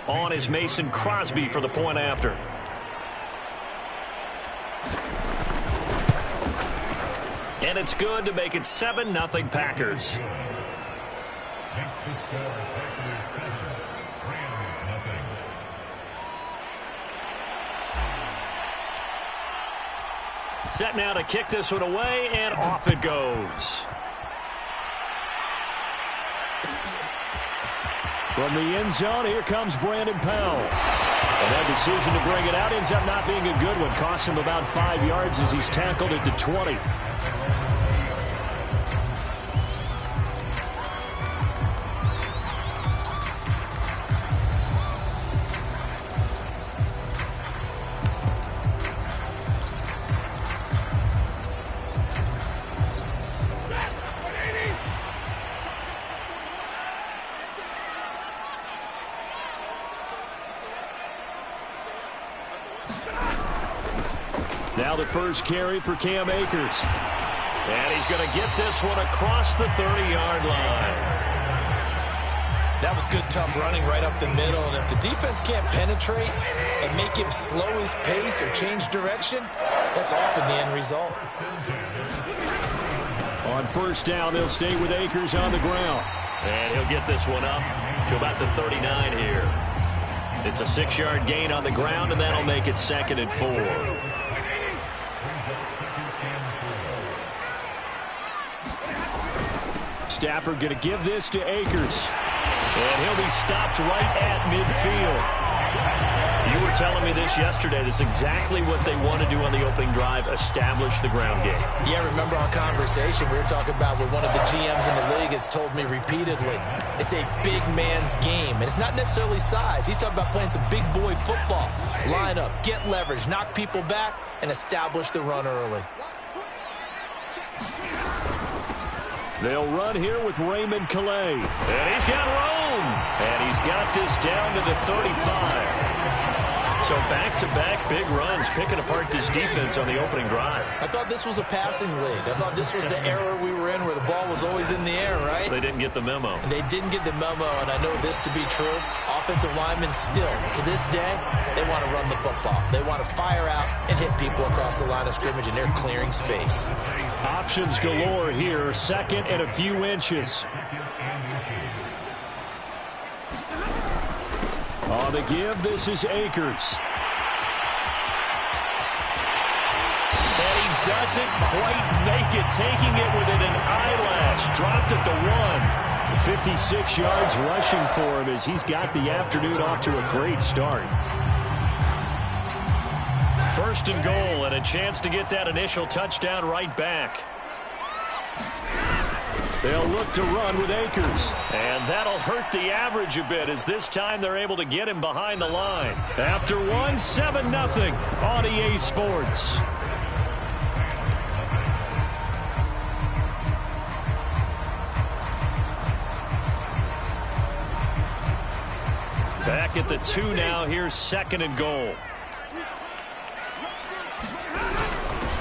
On is Mason Crosby for the point after. And it's good to make it 7-0 Packers. Set now to kick this one away, and off it goes. From the end zone, here comes Brandon Powell. And that decision to bring it out ends up not being a good one. Cost him about 5 yards as he's tackled at the 20. Now the first carry for Cam Akers. And he's going to get this one across the 30-yard line. That was good, tough running right up the middle. And if the defense can't penetrate and make him slow his pace or change direction, that's often the end result. On first down, they'll stay with Akers on the ground. And he'll get this one up to about the 39 here. It's a 6-yard gain on the ground, and that'll make it 2nd and 4. Stafford going to give this to Akers. And he'll be stopped right at midfield. You were telling me this yesterday. This is exactly what they want to do on the opening drive, establish the ground game. Yeah, remember our conversation we were talking about with one of the GMs in the league has told me repeatedly. It's a big man's game, and it's not necessarily size. He's talking about playing some big boy football. Line up, get leverage, knock people back, and establish the run early. They'll run here with Raymond Calais. And he's got room. And he's got this down to the 35. So back-to-back big runs, picking apart this defense on the opening drive. I thought this was a passing league. I thought this was the era we were in where the ball was always in the air, right? They didn't get the memo. And they didn't get the memo, and I know this to be true. Offensive linemen still, to this day, they want to run the football. They want to fire out and hit people across the line of scrimmage, and they're clearing space. Options galore here, 2nd and a few inches. On the give, this is Akers. And he doesn't quite make it, taking it within an eyelash. Dropped at the 1. 56 yards rushing for him as he's got the afternoon off to a great start. 1st and goal, and a chance to get that initial touchdown right back. They'll look to run with Akers. And that'll hurt the average a bit as this time they're able to get him behind the line. After 1, 7-0 on EA Sports. Back at the 2 now. Here's 2nd and goal.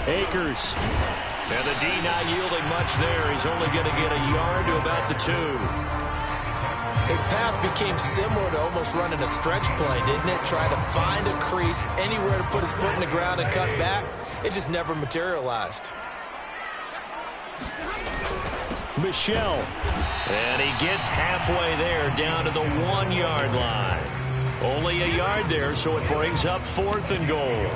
Akers. And the D not yielding much there. He's only going to get a yard to about the 2. His path became similar to almost running a stretch play, didn't it? Trying to find a crease, anywhere to put his foot in the ground and cut back. It just never materialized. Michel. And he gets halfway there, down to the 1-yard line. Only a yard there, so it brings up 4th and goal.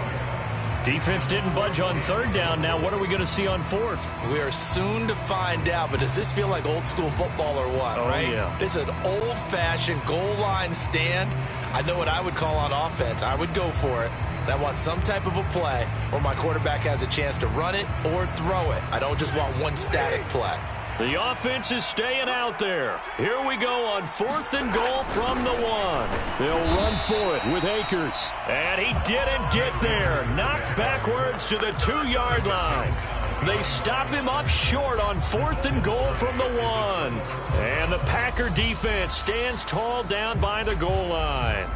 Defense didn't budge on 3rd down. Now what are we going to see on 4th? We are soon to find out, but does this feel like old school football or what, right? Yeah. This is an old-fashioned goal line stand. I know what I would call on offense. I would go for it. And I want some type of a play where my quarterback has a chance to run it or throw it. I don't just want one static play. The offense is staying out there. Here we go on 4th and goal from the 1. They'll run for it with Akers. And he didn't get there. Knocked backwards to the 2-yard line. They stop him up short on 4th and goal from the 1. And the Packer defense stands tall down by the goal line.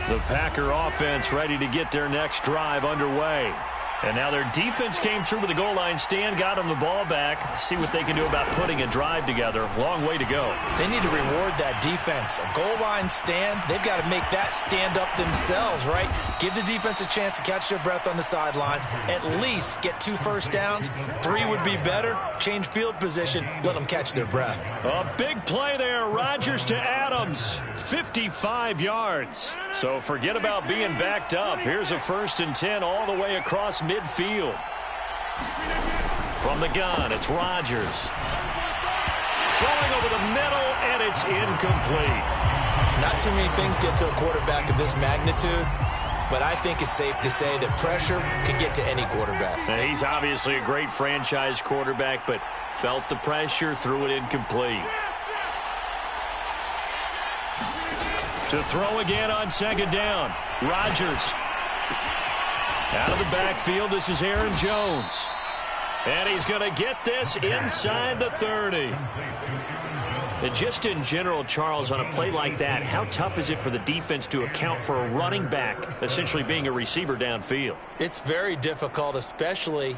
The Packer offense ready to get their next drive underway. And now their defense came through with the goal line stand, got them the ball back. See what they can do about putting a drive together. Long way to go. They need to reward that defense. A goal line stand, they've got to make that stand up themselves, right? Give the defense a chance to catch their breath on the sidelines. At least get 2 first downs. 3 would be better. Change field position. Let them catch their breath. A big play there. Rodgers to Adams. 55 yards. So forget about being backed up. Here's a 1st and 10 all the way across midfield. From the gun, it's Rodgers. Throwing over the middle, and it's incomplete. Not too many things get to a quarterback of this magnitude, but I think it's safe to say that pressure can get to any quarterback. Now, he's obviously a great franchise quarterback, but felt the pressure, threw it incomplete. To throw again on 2nd down. Rodgers. Out of the backfield, this is Aaron Jones. And he's going to get this inside the 30. And just in general, Charles, on a play like that, how tough is it for the defense to account for a running back essentially being a receiver downfield? It's very difficult, especially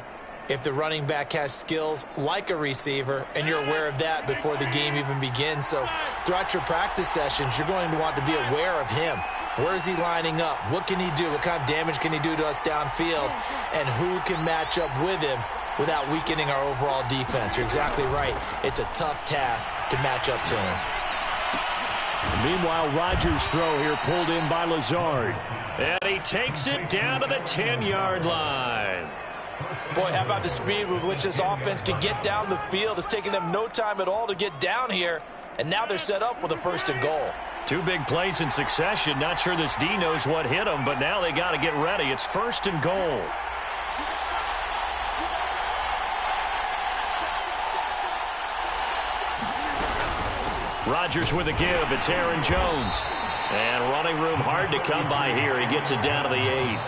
if the running back has skills like a receiver, and you're aware of that before the game even begins. So throughout your practice sessions, you're going to want to be aware of him. Where is he lining up? What can he do? What kind of damage can he do to us downfield? And who can match up with him without weakening our overall defense? You're exactly right. It's a tough task to match up to him. Meanwhile, Rodgers' throw here pulled in by Lazard. And he takes it down to the 10-yard line. Boy, how about the speed with which this offense can get down the field? It's taken them no time at all to get down here. And now they're set up with a 1st and goal. 2 big plays in succession. Not sure this D knows what hit them, but now they got to get ready. It's 1st and goal. Rodgers with a give. It's Aaron Jones. And running room hard to come by here. He gets it down to the 8.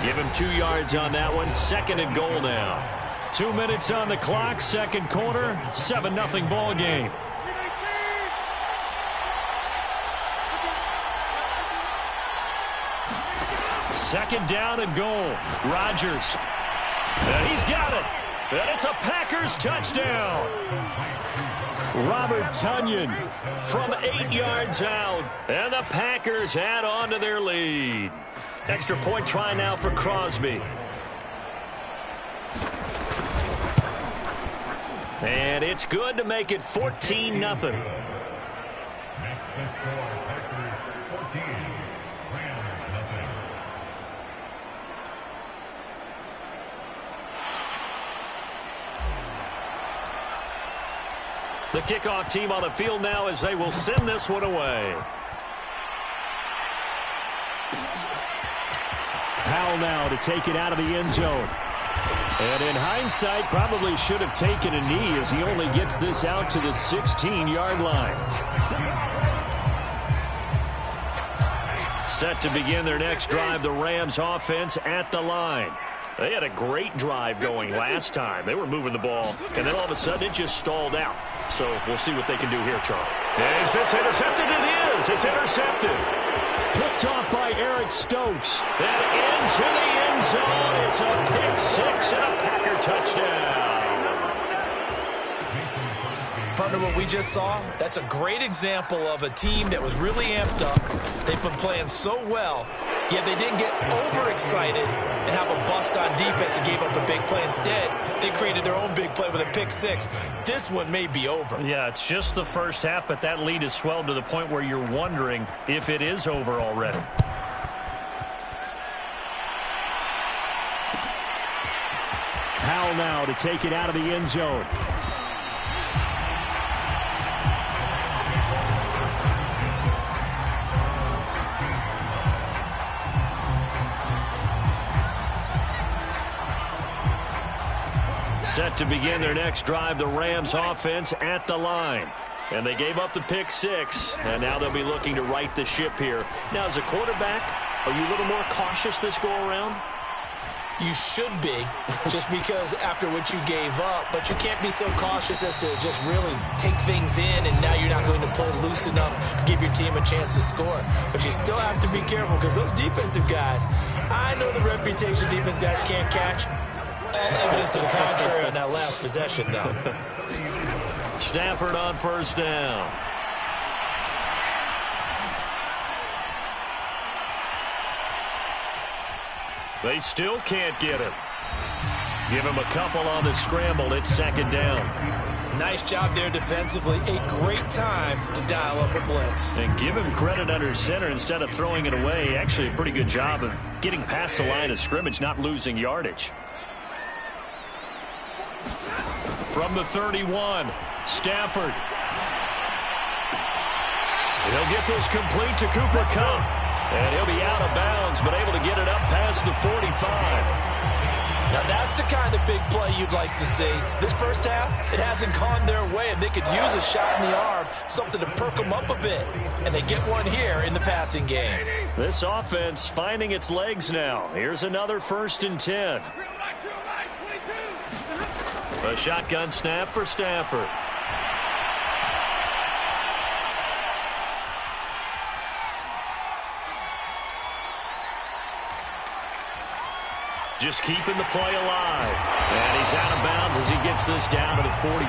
Give him 2 yards on that one. 2nd and goal now. 2 minutes on the clock. 2nd quarter. 7-0 ball game. Second down and goal. Rodgers. And he's got it. And it's a Packers touchdown. Robert Tonyan from 8 yards out. And the Packers add on to their lead. Extra point try now for Crosby. And it's good to make it 14-0. The kickoff team on the field now as they will send this one away. Powell now to take it out of the end zone. And in hindsight, probably should have taken a knee as he only gets this out to the 16-yard line. Set to begin their next drive, the Rams offense at the line. They had a great drive going last time. They were moving the ball, and then all of a sudden it just stalled out. So we'll see what they can do here, Charles. Is this intercepted? It is. It's intercepted. Picked off by Eric Stokes. And into the end zone. It's a pick 6 and a Packer touchdown. Partner, what we just saw, that's a great example of a team that was really amped up. They've been playing so well, yet they didn't get overexcited and have a bust on defense and gave up a big play. Instead, they created their own big play with a pick 6. This one may be over. Yeah, it's just the first half, but that lead has swelled to the point where you're wondering if it is over already. Powell now to take it out of the end zone. Set to begin their next drive, the Rams offense at the line. And they gave up the pick 6, and now they'll be looking to right the ship here. Now, as a quarterback, are you a little more cautious this go-around? You should be, just because after what you gave up. But you can't be so cautious as to just really take things in, and now you're not going to play loose enough to give your team a chance to score. But you still have to be careful, because those defensive guys, I know the reputation defense guys can't catch. All evidence to the contrary on that last possession, though. Stafford on first down. They still can't get him. Give him a couple on the scramble. It's second down. Nice job there defensively. A great time to dial up a blitz. And give him credit under center instead of throwing it away. Actually, a pretty good job of getting past the line of scrimmage, not losing yardage. From the 31, Stafford. He'll get this complete to Cooper Kupp. And he'll be out of bounds, but able to get it up past the 45. Now, that's the kind of big play you'd like to see. This first half, it hasn't gone their way, and they could use a shot in the arm, something to perk them up a bit. And they get one here in the passing game. This offense finding its legs now. Here's another 1st and 10. A shotgun snap for Stafford. Just keeping the play alive. And he's out of bounds as he gets this down to the 45.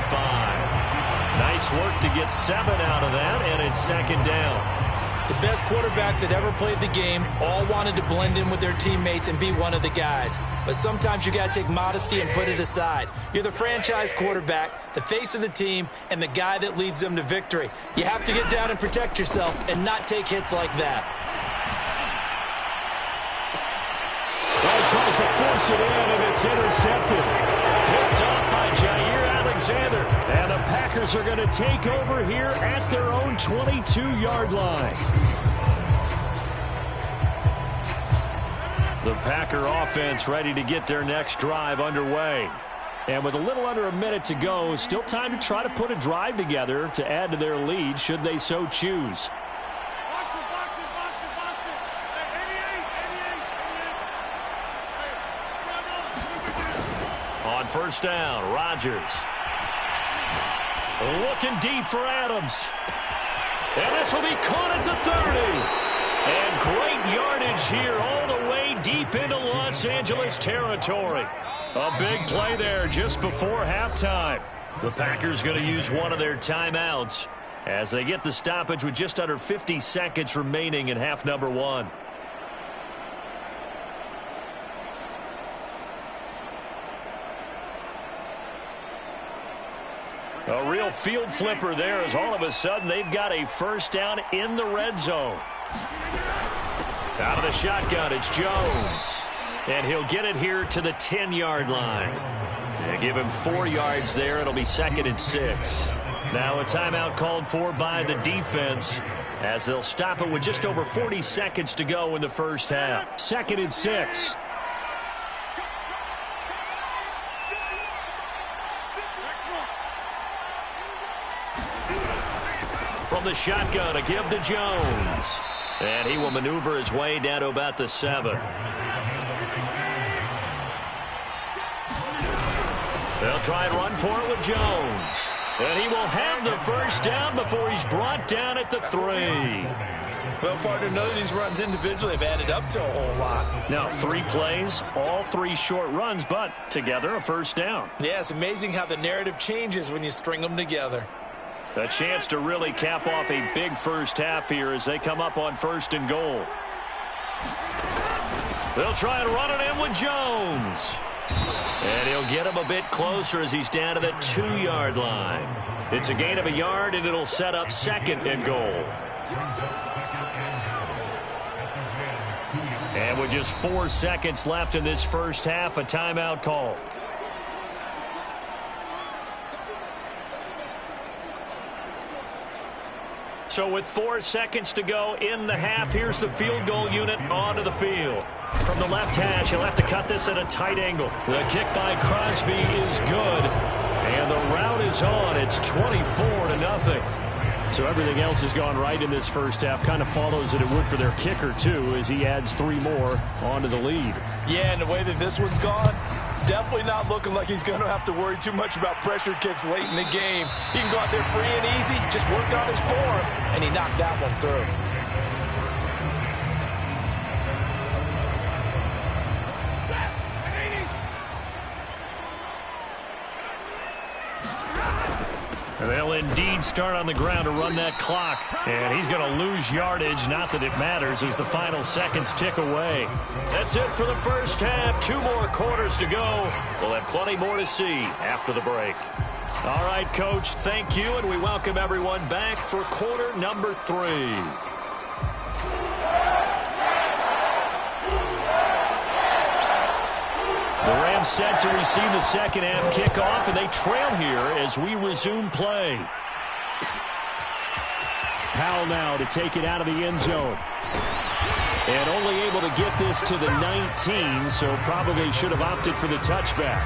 Nice work to get 7 out of that, and it's second down. The best quarterbacks that ever played the game all wanted to blend in with their teammates and be one of the guys. But sometimes you got to take modesty and put it aside. You're the franchise quarterback, the face of the team, and the guy that leads them to victory. You have to get down and protect yourself and not take hits like that. Well, he tries to force it in, and it's intercepted. Picked up by Jair Alexander. And the Packers are going to take over here at their own 22-yard line. The Packer offense ready to get their next drive underway. And with a little under a minute to go, still time to try to put a drive together to add to their lead should they so choose. On first down, Rodgers. Looking deep for Adams. And this will be caught at the 30. And great yardage here all the way deep into Los Angeles territory. A big play there just before halftime. The Packers going to use one of their timeouts as they get the stoppage with just under 50 seconds remaining in half number 1. A real field flipper there as all of a sudden they've got a first down in the red zone. Out of the shotgun, it's Jones. And he'll get it here to the 10-yard line. They give him 4 yards there. It'll be 2nd and 6. Now a timeout called for by the defense as they'll stop it with just over 40 seconds to go in the first half. 2nd and 6. From the shotgun, a give to Jones. And he will maneuver his way down to about the 7. They'll try and run for it with Jones. And he will have the first down before he's brought down at the 3. Well, partner, none of these runs individually have added up to a whole lot. Now, 3 plays, all 3 short runs, but together a first down. Yeah, it's amazing how the narrative changes when you string them together. A chance to really cap off a big first half here as they come up on 1st and goal. They'll try and run it in with Jones. And he'll get him a bit closer as he's down to the 2-yard line. It's a gain of a yard, and it'll set up 2nd and goal. And with just 4 seconds left in this first half, a timeout call. So with 4 seconds to go in the half, here's the field goal unit onto the field. From the left hash, he'll have to cut this at a tight angle. The kick by Crosby is good. And the route is on. It's 24-0. So everything else has gone right in this first half. Kind of follows that it would for their kicker, too, as he adds 3 more onto the lead. Yeah, and the way that this one's gone, definitely not looking like he's going to have to worry too much about pressure kicks late in the game. He can go out there free and easy, just work on his form, and he knocked that one through. And they'll indeed start on the ground to run that clock. And he's going to lose yardage. Not that it matters as the final seconds tick away. That's it for the first half. 2 more quarters to go. We'll have plenty more to see after the break. All right, Coach, thank you. And we welcome everyone back for quarter number 3. The Rams set to receive the second half kickoff, and they trail here as we resume play. Powell now to take it out of the end zone. And only able to get this to the 19, so probably should have opted for the touchback.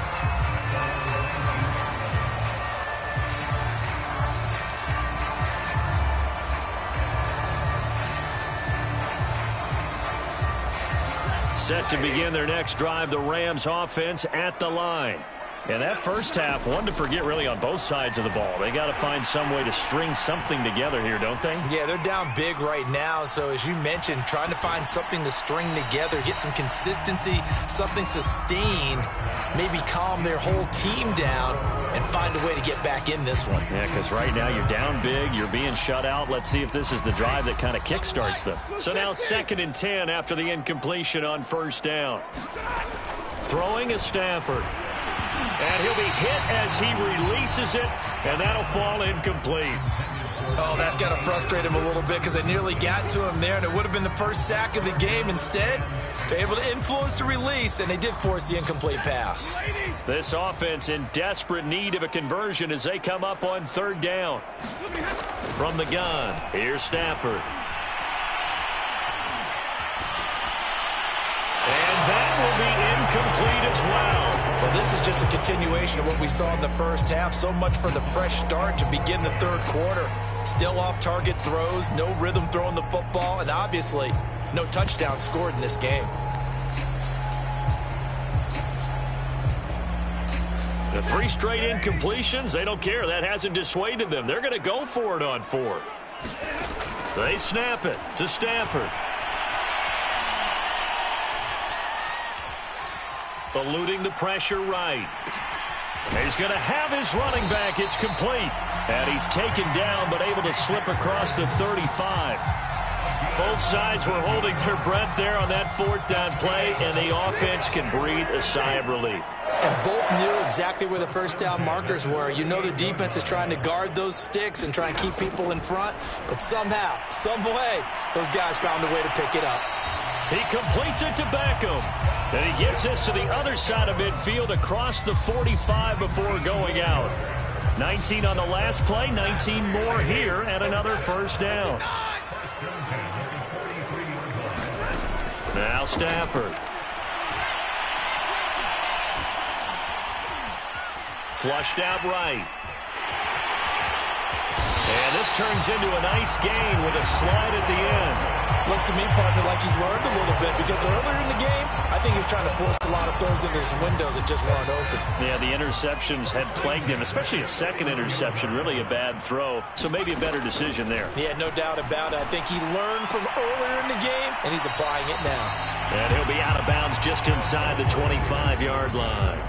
Set to begin their next drive, the Rams offense at the line. And that first half, one to forget really on both sides of the ball. They got to find some way to string something together here, don't they? Yeah, they're down big right now. So as you mentioned, trying to find something to string together, get some consistency, something sustained, maybe calm their whole team down and find a way to get back in this one. Yeah, because right now you're down big, you're being shut out. Let's see if this is the drive that kind of kickstarts them. So now 2nd and 10 after the incompletion on first down. Throwing is Stafford. And he'll be hit as he releases it, and that'll fall incomplete. Oh, that's got to frustrate him a little bit because they nearly got to him there, and it would have been the first sack of the game. Instead, they're able to influence the release, and they did force the incomplete pass. This offense in desperate need of a conversion as they come up on 3rd down. From the gun, here's Stafford. And that will be incomplete as well. Well, this is just a continuation of what we saw in the first half. So much for the fresh start to begin the 3rd quarter. Still off-target throws, no rhythm throwing the football, and obviously no touchdown scored in this game. The 3 straight incompletions, they don't care. That hasn't dissuaded them. They're going to go for it on 4th. They snap it to Stafford. Eluding the pressure right. He's going to have his running back. It's complete. And he's taken down but able to slip across the 35. Both sides were holding their breath there on that 4th down play, and the offense can breathe a sigh of relief. And both knew exactly where the first down markers were. You know the defense is trying to guard those sticks and try and keep people in front, but somehow, some way, those guys found a way to pick it up. He completes it to Beckham. And he gets this to the other side of midfield across the 45 before going out. 19 on the last play, 19 more here, and another first down. Now Stafford. Flushed out right. And this turns into a nice gain with a slide at the end. Looks to me, partner, like he's learned a little bit because earlier in the game, I think he was trying to force a lot of throws into his windows that just weren't open. Yeah, the interceptions had plagued him, especially a second interception, really a bad throw. So maybe a better decision there. Yeah, no doubt about it. I think he learned from earlier in the game, and he's applying it now. And he'll be out of bounds just inside the 25-yard line.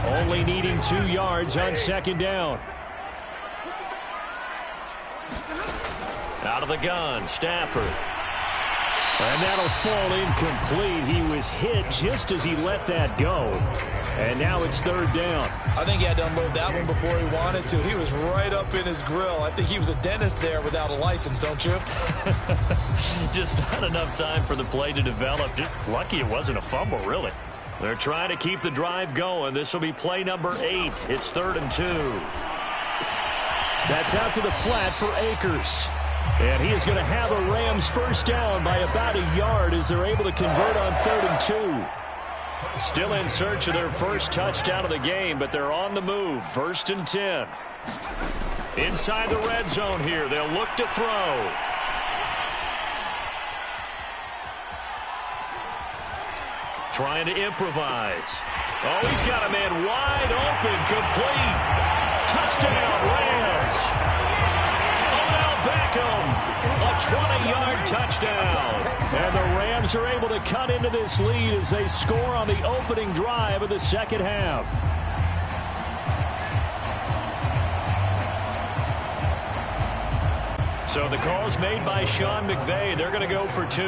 Only needing 2 yards on 2nd down. Out of the gun, Stafford. And that'll fall incomplete. He was hit just as he let that go. And now it's 3rd down. I think he had to unload that one before he wanted to. He was right up in his grill. I think he was a dentist there without a license, don't you? Just not enough time for the play to develop. Just lucky it wasn't a fumble, really. They're trying to keep the drive going. This will be play number 8. It's 3rd and 2. That's out to the flat for Akers. And he is going to have a Rams first down by about a yard as they're able to convert on 3rd and 2. Still in search of their first touchdown of the game, but they're on the move. 1st and 10. Inside the red zone here. They'll look to throw. Trying to improvise. Oh, he's got a man wide open. Complete. Touchdown, Rams. Odell Beckham. A 20-yard touchdown. And the Rams are able to cut into this lead as they score on the opening drive of the second half. So the call's made by Sean McVay. They're going to go for 2.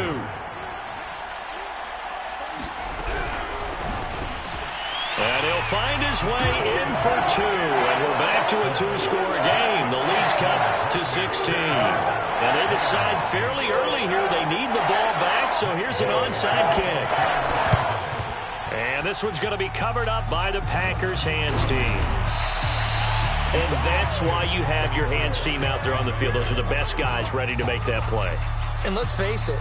And he'll find his way in for 2. And we're back to a 2-score game. The lead's cut to 16. And they decide fairly early here they need the ball back, so here's an onside kick. And this one's going to be covered up by the Packers hands team. And that's why you have your hands team out there on the field. Those are the best guys ready to make that play. And let's face it,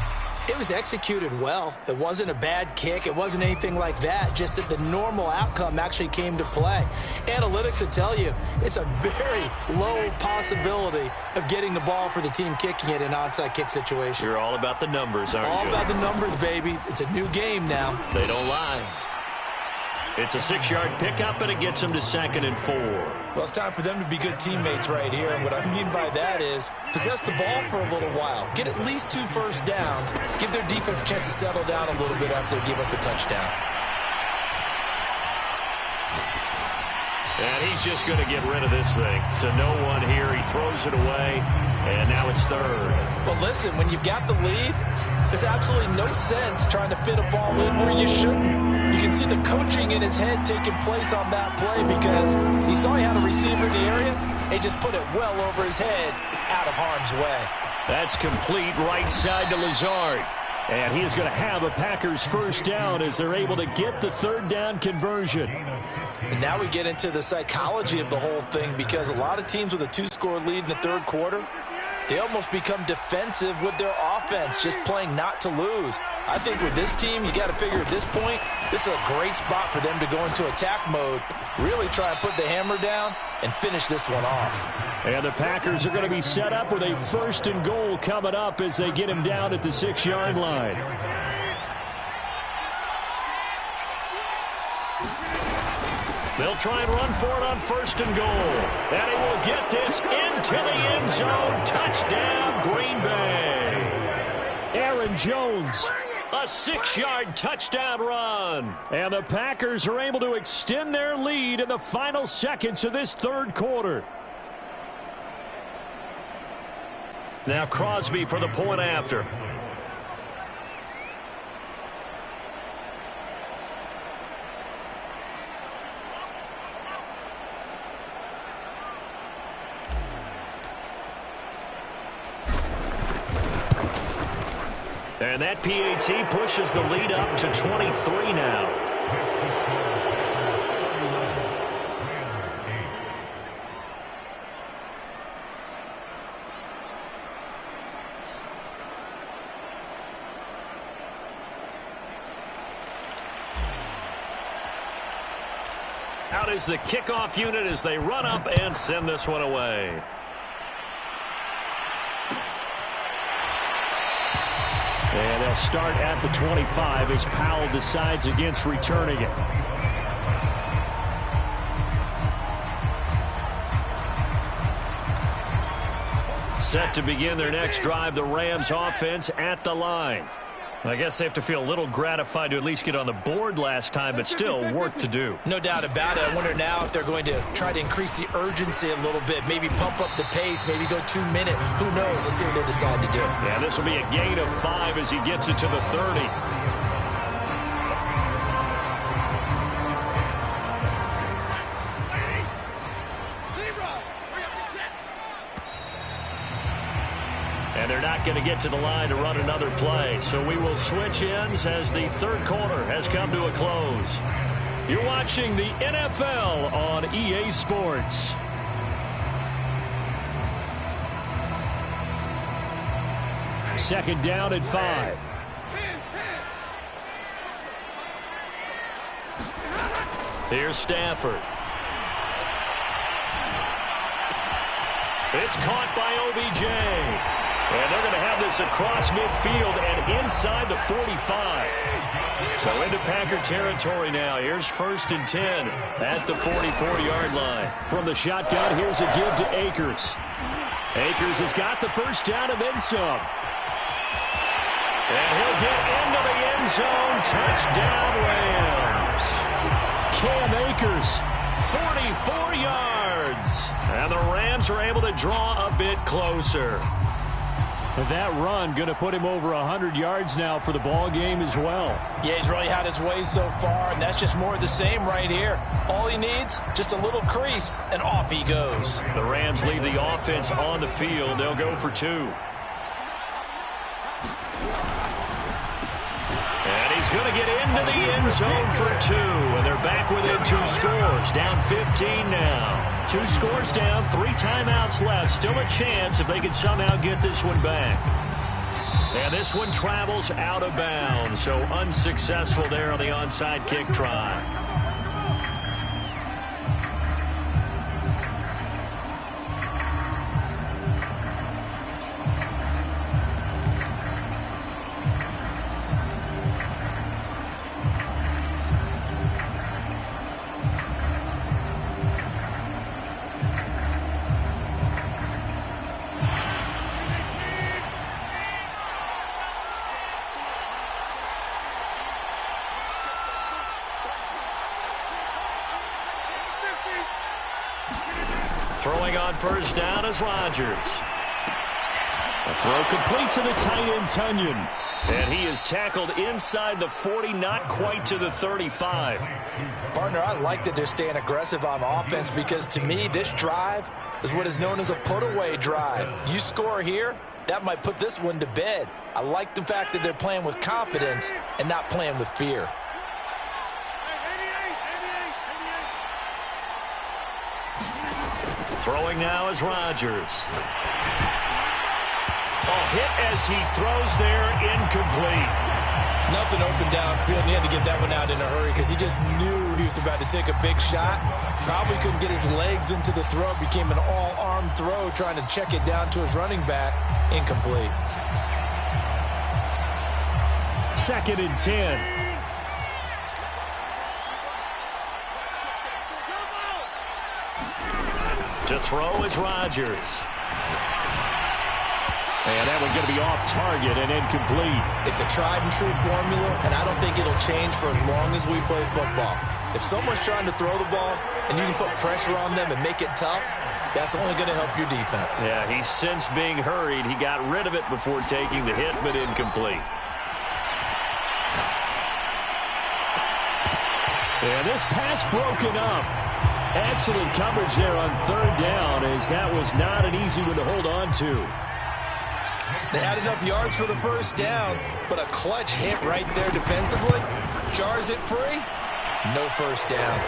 it was executed well. It wasn't a bad kick. It wasn't anything like that. Just that the normal outcome actually came to play. Analytics will tell you it's a very low possibility of getting the ball for the team kicking it in an onside kick situation. You're all about the numbers, aren't you? All about the numbers, baby. It's a new game now. They don't lie. It's a 6-yard pickup, and it gets them to 2nd and 4. Well, it's time for them to be good teammates right here. And what I mean by that is possess the ball for a little while. Get at least 2 first downs. Give their defense a chance to settle down a little bit after they give up a touchdown. And he's just going to get rid of this thing. To no one here. He throws it away, and now it's 3rd. But listen, when you've got the lead, there's absolutely no sense trying to fit a ball in where you shouldn't. You can see the coaching in his head taking place on that play because he saw he had a receiver in the area and just put it well over his head out of harm's way. That's complete right side to Lazard. And he is going to have a Packers first down as they're able to get the 3rd down conversion. And now we get into the psychology of the whole thing because a lot of teams with a 2-score lead in the 3rd quarter, they almost become defensive with their offense, just playing not to lose. I think with this team, you got to figure at this point, this is a great spot for them to go into attack mode, really try and put the hammer down and finish this one off. And the Packers are going to be set up with a 1st and goal coming up as they get him down at the 6-yard line. They'll try and run for it on 1st and goal. And he will get this into the end zone. Touchdown, Green Bay. Aaron Jones, a 6-yard touchdown run. And the Packers are able to extend their lead in the final seconds of this 3rd quarter. Now Crosby for the point after. And that PAT pushes the lead up to 23 now. Out is the kickoff unit as they run up and send this one away. And they'll start at the 25 as Powell decides against returning it. Set to begin their next drive, the Rams offense at the line. I guess they have to feel a little gratified to at least get on the board last time, but still work to do. No doubt about it. I wonder now if they're going to try to increase the urgency a little bit, maybe pump up the pace, maybe go 2 minute. Who knows? Let's see what they decide to do. Yeah, this will be a gain of 5 as he gets it to the 30. And they're not going to get to the line to run another play. So we will switch ends as the 3rd quarter has come to a close. You're watching the NFL on EA Sports. Second down at 5. Here's Stafford. It's caught by OBJ. And they're going to have this across midfield and inside the 45. So into Packer territory now. Here's 1st and 10 at the 44-yard line. From the shotgun, here's a give to Akers. Akers has got the first down and then some. And he'll get into the end zone. Touchdown, Rams. Cam Akers, 44 yards. And the Rams are able to draw a bit closer. That run going to put him over 100 yards now for the ball game as well. Yeah, he's really had his way so far, and that's just more of the same right here. All he needs, just a little crease, and off he goes. The Rams leave the offense on the field. They'll go for 2. And he's going to get into the end zone for 2. And they're back within 2 scores. Down 15 now. 2 scores down, 3 timeouts left. Still a chance if they can somehow get this one back. And this one travels out of bounds. So unsuccessful there on the onside kick try. Throwing on first down is Rodgers. A throw complete to the tight end, Tunyon. And he is tackled inside the 40, not quite to the 35. Partner, I like that they're staying aggressive on offense because to me, this drive is what is known as a put-away drive. You score here, that might put this one to bed. I like the fact that they're playing with confidence and not playing with fear. Throwing now is Rodgers. Oh, hit as he throws there, incomplete. Nothing open downfield, and he had to get that one out in a hurry because he just knew he was about to take a big shot. Probably couldn't get his legs into the throw. Became an all-arm throw, trying to check it down to his running back. Incomplete. 2nd and 10. To throw is Rodgers. And that one's going to be off target and incomplete. It's a tried and true formula, and I don't think it'll change for as long as we play football. If someone's trying to throw the ball and you can put pressure on them and make it tough, that's only going to help your defense. Yeah, he's since being hurried. He got rid of it before taking the hit, but incomplete. And this pass broken up. Excellent coverage there on 3rd down, as that was not an easy one to hold on to. They had enough yards for the first down, but a clutch hit right there defensively jars it free. No first down.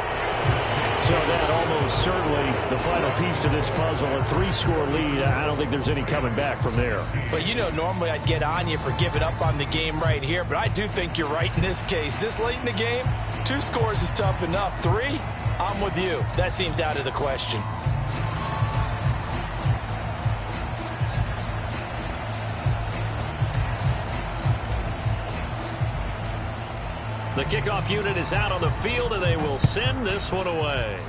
So that almost certainly the final piece to this puzzle, a 3-score lead. I don't think there's any coming back from there. But, you know, normally I'd get on you for giving up on the game right here, but I do think you're right in this case. This late in the game, 2 scores is tough enough. 3, I'm with you. That seems out of the question. The kickoff unit is out on the field, and they will send this one away.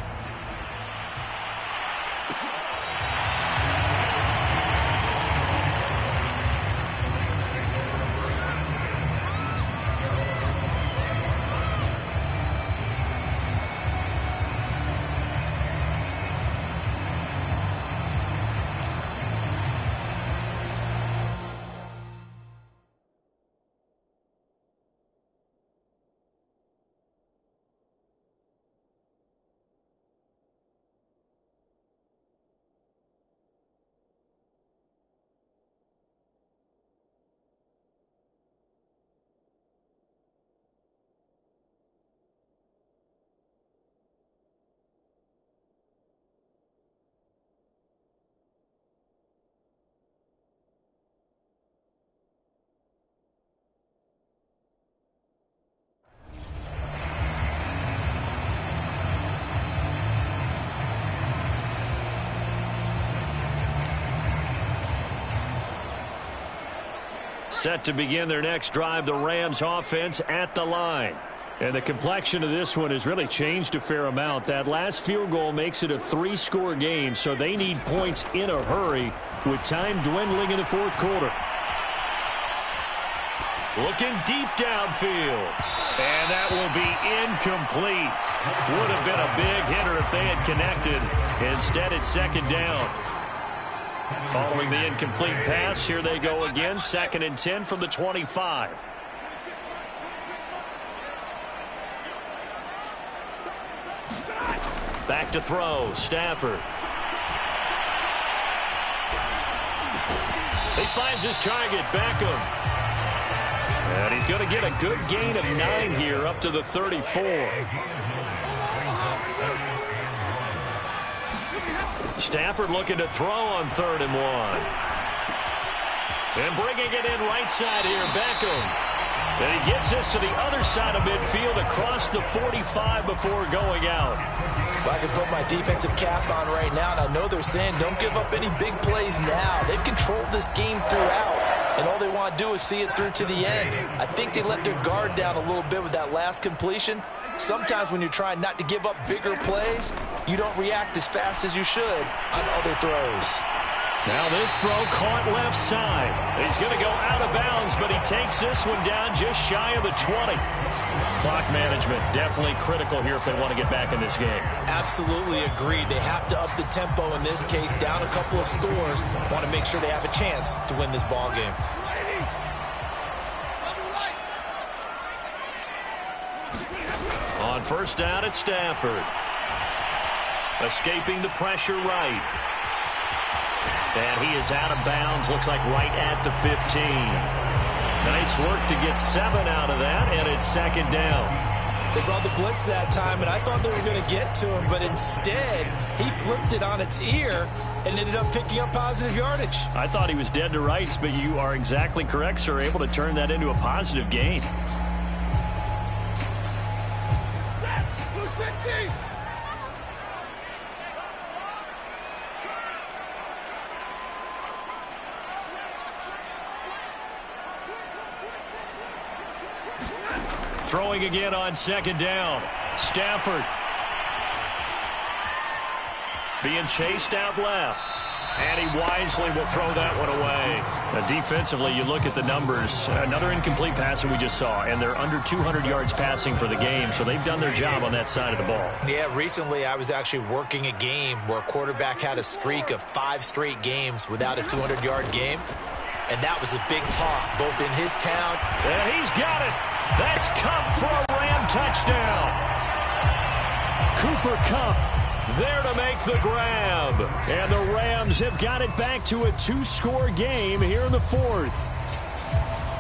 Set to begin their next drive, the Rams offense at the line. And the complexion of this one has really changed a fair amount. That last field goal makes it a 3-score game, so they need points in a hurry with time dwindling in the fourth quarter. Looking deep downfield. And that will be incomplete. Would have been a big hitter if they had connected. Instead, it's second down. Following the incomplete pass, here they go again. 2nd and 10 from the 25. Back to throw, Stafford. He finds his target, Beckham. And he's going to get a good gain of 9 here up to the 34. Stafford looking to throw on 3rd and 1. And bringing it in right side here, Beckham. And he gets this to the other side of midfield across the 45 before going out. Well, I can put my defensive cap on right now, and I know they're saying don't give up any big plays now. They've controlled this game throughout, and all they want to do is see it through to the end. I think they let their guard down a little bit with that last completion. Sometimes when you're trying not to give up bigger plays, you don't react as fast as you should on other throws. Now this throw caught left side. He's going to go out of bounds, but he takes this one down just shy of the 20. Clock management definitely critical here if they want to get back in this game. Absolutely agreed. They have to up the tempo in this case, down a couple of scores. Want to make sure they have a chance to win this ball game. On first down, it's Stafford. Escaping the pressure right. And he is out of bounds, looks like right at the 15. Nice work to get 7 out of that, and it's second down. They brought the blitz that time, and I thought they were going to get to him, but instead, he flipped it on its ear and ended up picking up positive yardage. I thought he was dead to rights, but you are exactly correct, sir. Able to turn that into a positive gain. Throwing again on second down. Stafford. Being chased out left. And he wisely will throw that one away. Defensively, you look at the numbers. Another incomplete pass that we just saw. And they're under 200 yards passing for the game. So they've done their job on that side of the ball. Yeah, recently I was actually working a game where a quarterback had a streak of 5 straight games without a 200-yard game. And that was a big talk, both in his town. And he's got it. That's Kupp for a Ram touchdown. Cooper Kupp there to make the grab. And the Rams have got it back to a 2-score game here in the fourth.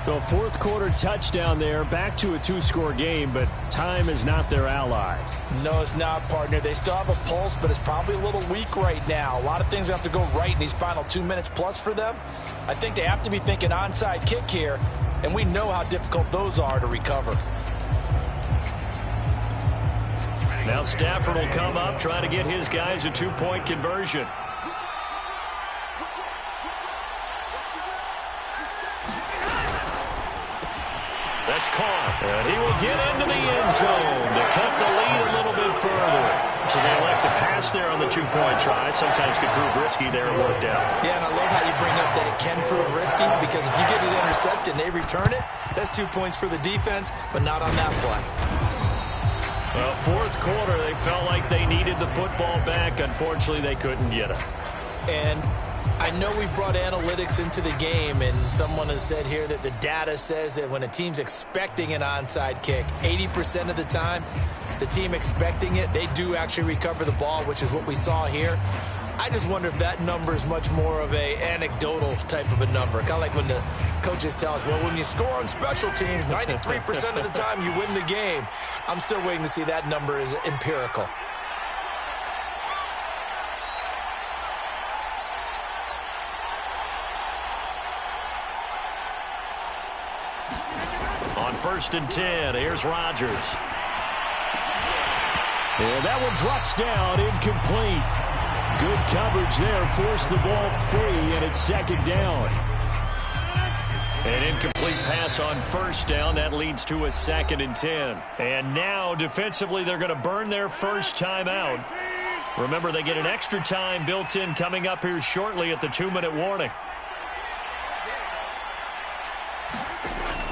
The fourth quarter touchdown there, back to a 2-score game, but time is not their ally. No, it's not, partner. They still have a pulse, but it's probably a little weak right now. A lot of things have to go right in these final 2 minutes plus for them. I think they have to be thinking onside kick here, and we know how difficult those are to recover. Now Stafford will come up, try to get his guys a 2-point conversion. That's caught. And he will get into the end zone to cut the lead a little bit further. So they elect to pass there on the 2-point try. Sometimes could prove risky there. It worked out. Yeah, and I love how you bring up that it can prove risky, because if you get it intercepted and they return it, that's 2 points for the defense, but not on that play. Well, fourth quarter, they felt like they needed the football back. Unfortunately, they couldn't get it. And I know we brought analytics into the game, and someone has said here that the data says that when a team's expecting an onside kick, 80% of the time, the team expecting it, they do actually recover the ball, which is what we saw here. I just wonder if that number is much more of a anecdotal type of a number. Kind of like when the coaches tell us, well, when you score on special teams, 93% of the time you win the game. I'm still waiting to see that number is empirical. On 1st and 10, here's Rodgers. And that one drops down, incomplete. Good coverage there, forced the ball free, and it's second down. An incomplete pass on first down. That leads to a 2nd and 10. And now, defensively, they're going to burn their first time out. Remember, they get an extra time built in coming up here shortly at the 2-minute warning.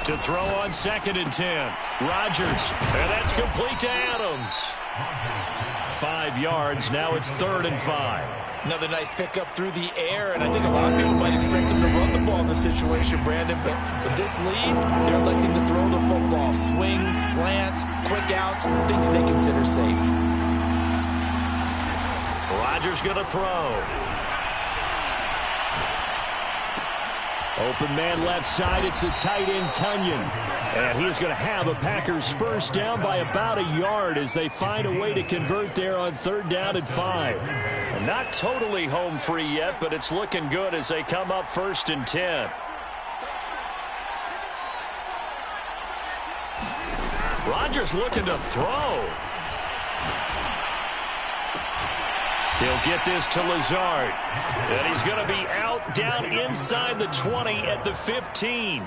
To throw on 2nd and 10. Rodgers. And that's complete to Adams. 5 yards. Now it's 3rd and 5. Another nice pickup through the air, and I think a lot of people might expect them to run the ball in this situation, Brandon, but with this lead, they're electing to throw the football. Swings, slants, quick outs, things that they consider safe. Rodgers going to throw. Open man left side. It's the tight end, Tunyon. And he's going to have a Packers first down by about a yard as they find a way to convert there on 3rd down and 5. And not totally home free yet, but it's looking good as they come up 1st and 10. Rodgers looking to throw. He'll get this to Lazard. And he's going to be out down inside the 20 at the 15.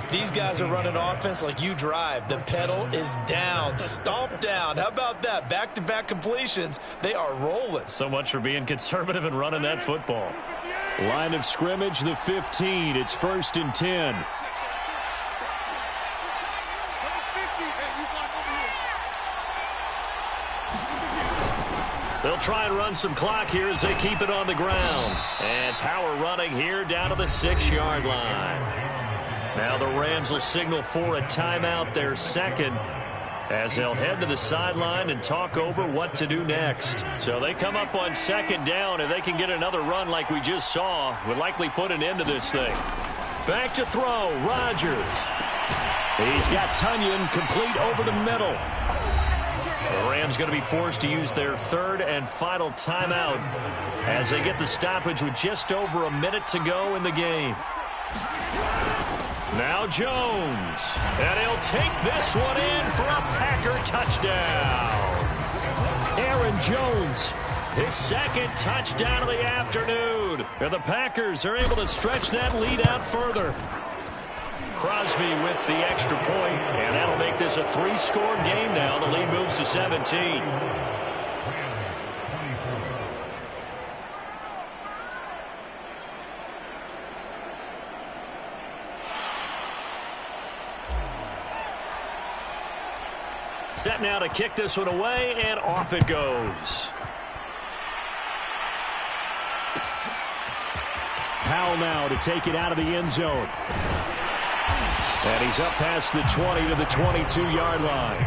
These guys are running offense like you drive. The pedal is down, stomp down. How about that? Back-to-back completions. They are rolling. So much for being conservative and running that football. Line of scrimmage, the 15. It's 1st and 10. They'll try and run some clock here as they keep it on the ground. And power running here down to the 6-yard line. Now the Rams will signal for a timeout, their 2nd, as they'll head to the sideline and talk over what to do next. So they come up on 2nd down, and they can get another run like we just saw. Would likely put an end to this thing. Back to throw, Rodgers. He's got Tunyon complete over the middle. The Rams going to be forced to use their 3rd and final timeout as they get the stoppage with just over a minute to go in the game. Now Jones. And he'll take this one in for a Packer touchdown. Aaron Jones, his 2nd touchdown of the afternoon. And the Packers are able to stretch that lead out further. Crosby with the extra point, and that'll make this a 3-score game now. The lead moves to 17. Set now to kick this one away, and off it goes. Powell now to take it out of the end zone. And he's up past the 20 to the 22-yard line.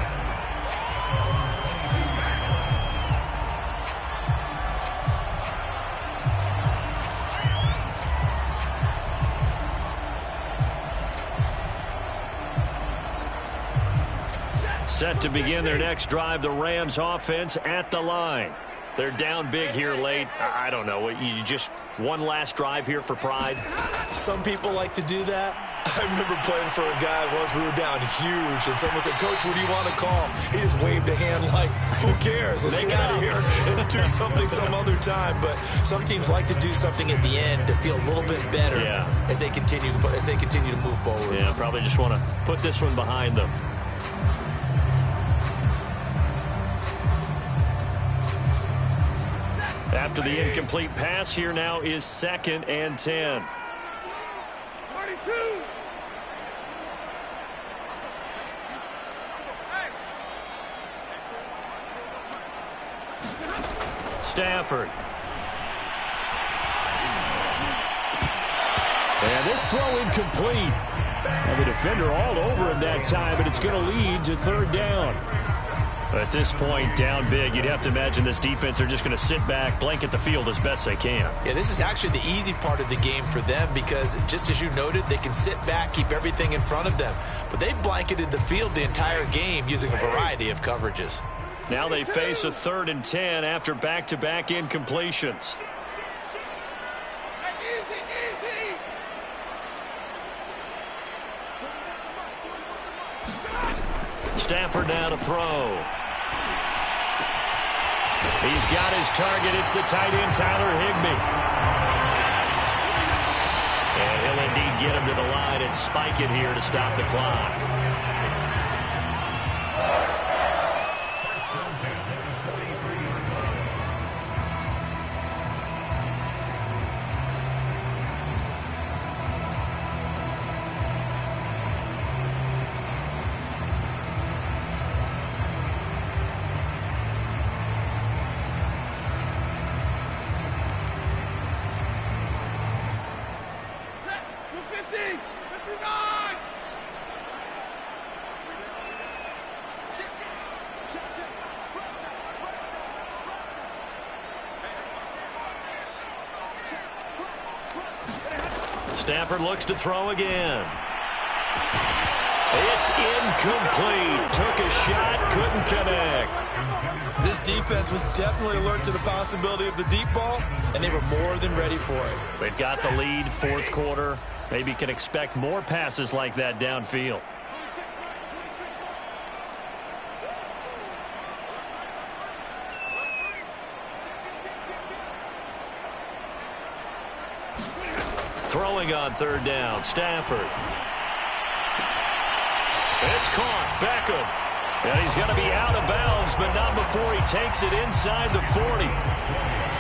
Set to begin their next drive, the Rams offense at the line. They're down big here late. I don't know. You just one last drive here for pride? Some people like to do that. I remember playing for a guy once. We were down huge, and someone said, "Coach, what do you want to call?" He just waved a hand like, who cares? Let's get out of here and do something some other time. But some teams like to do something at the end to feel a little bit better as they continue to move forward. Yeah, probably just want to put this one behind them. After the incomplete pass, here now is 2nd and 10. 22. Stafford. And this throw incomplete. And the defender all over him that time, and it's going to lead to 3rd down. At this point, down big, you'd have to imagine this defense are just going to sit back, blanket the field as best they can. Yeah, this is actually the easy part of the game for them because, just as you noted, they can sit back, keep everything in front of them. But they blanketed the field the entire game using a variety of coverages. Now they face a 3rd and 10 after back-to-back incompletions. Stafford now to throw. He's got his target. It's the tight end, Tyler Higbee. And he'll indeed get him to the line and spike it here to stop the clock. Stafford looks to throw again. It's incomplete. Took a shot, couldn't connect. This defense was definitely alert to the possibility of the deep ball, and they were more than ready for it. They've got the lead, fourth quarter. Maybe can expect more passes like that downfield. Throwing on third down, Stafford. It's caught, Beckham. And he's going to be out of bounds, but not before he takes it inside the 40.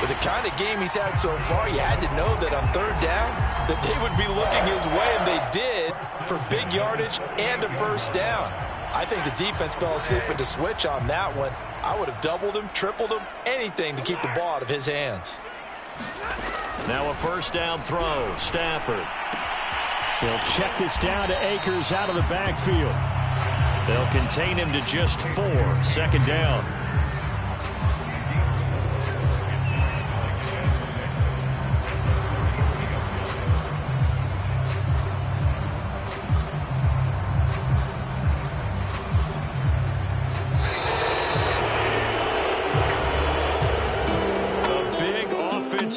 With the kind of game he's had so far, you had to know that on third down that they would be looking his way, and they did, for big yardage and a first down. I think the defense fell asleep with the switch on that one. I would have doubled him, tripled him, anything to keep the ball out of his hands. Now a first down throw, Stafford. He'll check this down to Akers out of the backfield. They'll contain him to just 4, second down.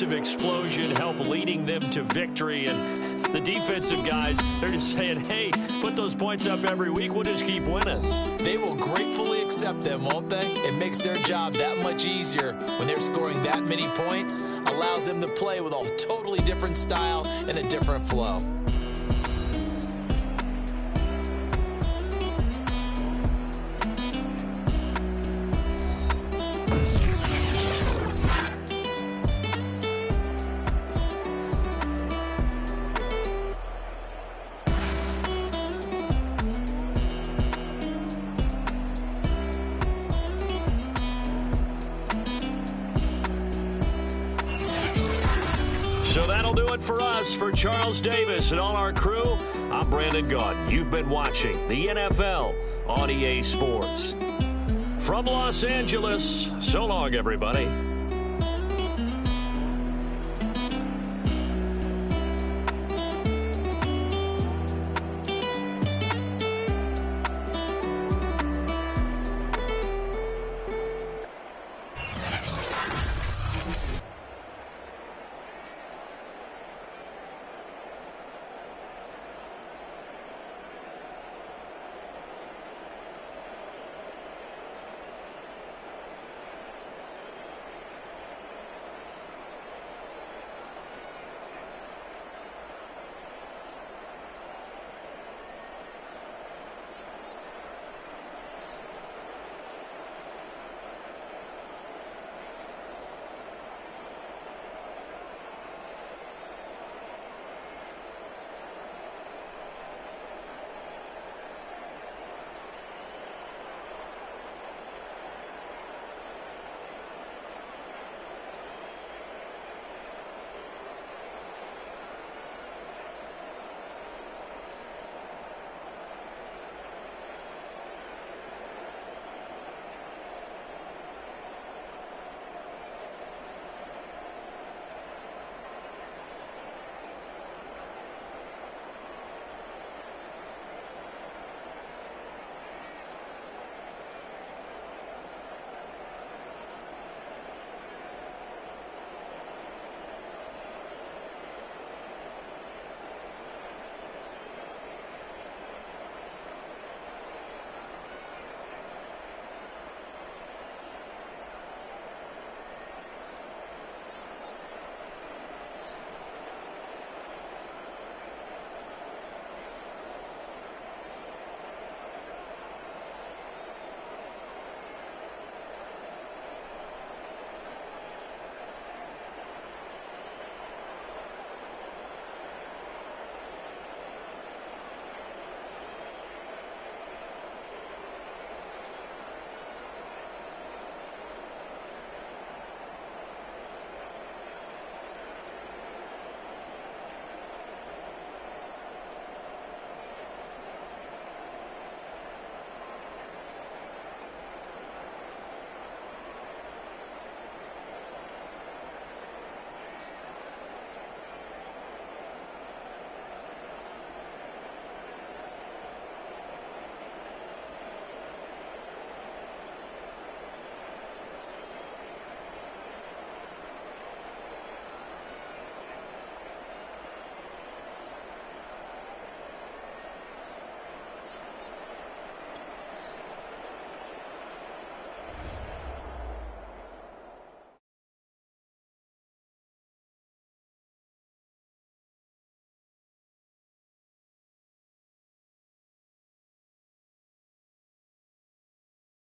Explosion help leading them to victory, and the defensive guys, they're just saying, hey, put those points up every week, we'll just keep winning. They will gratefully accept them, won't they? It makes their job that much easier when they're scoring that many points, allows them to play with a totally different style and a different flow. So that'll do it for us. For Charles Davis and all our crew, I'm Brandon Gaudin. You've been watching the NFL on EA Sports. From Los Angeles, so long, everybody.